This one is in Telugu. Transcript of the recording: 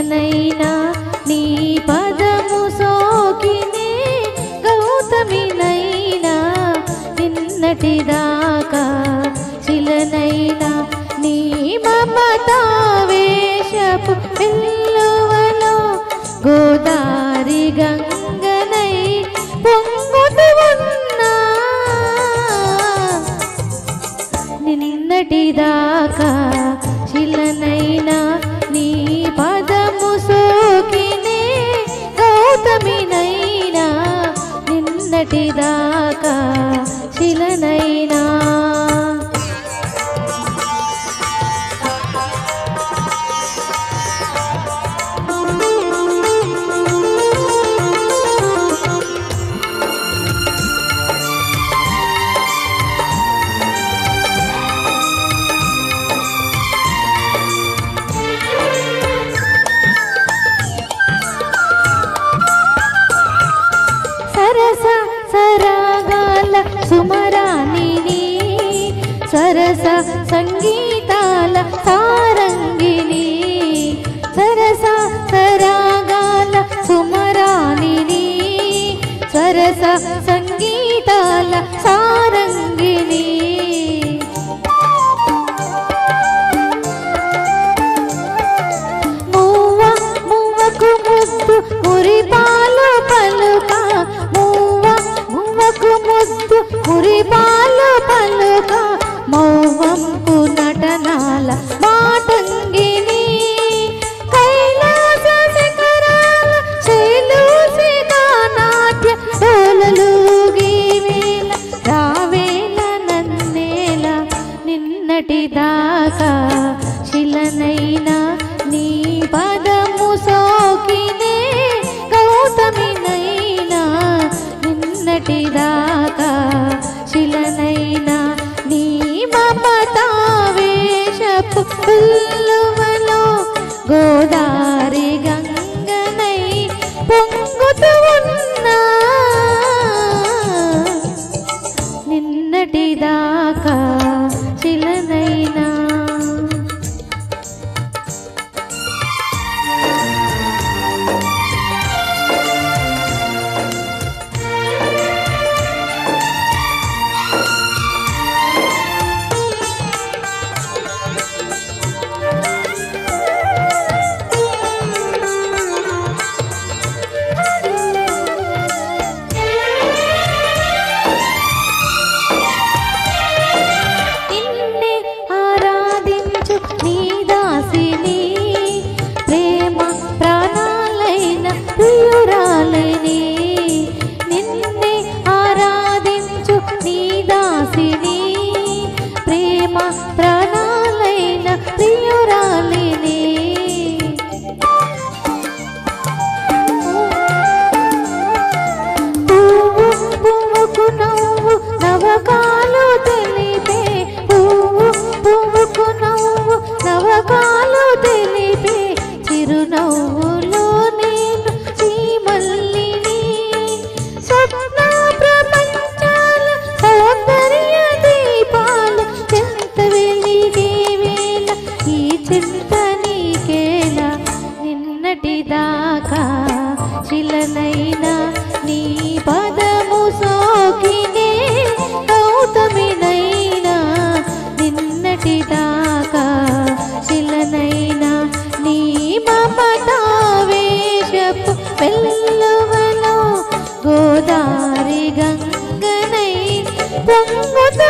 శిలనైనా నీ పదము సోకినే గౌతమినైనా నిన్నటిదాకా శిలనైనా నీ మమతావేశపు వెల్లువలో గోదారి గంగనై పొంగుతూ ఉన్నా నిన్నటిదాకా శిలనైనా నీ పదము సోకినే గౌతమినైనా నిన్నటిదాకా శిలనైనా సరగాల సుమరానిని సరస సంగీతాల సారంగిని సరగాల సుమరానిని సరస సంగీతాల సారంగిని మువ్వకు ముద్దు మురిపాలు పలుక ముద్దు మురిపాలు పలుక మౌవంపు నటనాల మాటంగిని కైలాస శిఖరాల శైలూసిక నాట్య డోలలుగి వేళ రావేళ నన్నేల నిన్నటిదాకా శిలనైనా నీ పదము సోకినే గౌతమినైనా నిన్నటిదాకా శిలనైనా నీ మమతావేశపు వెల్లువలో గోదారి గంగనై పొంగుతూ ఉన్నా నిన్నటిదాకా శిలనైనా ప్రాణాలైన ప్రియురాలిని పువ్వుకు నవ్వు నవకాలు తెలిపే పువ్వుకు నవ్వు నవకాలు తెలిపే చిరునవ్వులో నేను చీమల్లిని స్వప్న ప్రపంచాల సౌందర్య దీపాలు చింత నీకేలా నిన్నటిదాకా శిలనైనా నీ పదము సోకినే గౌతమినైనా నిన్నటిదాకా శిలనైనా నీ మమతావేశపు వెల్లువలో గోదారి గంగనై పొంగుతూ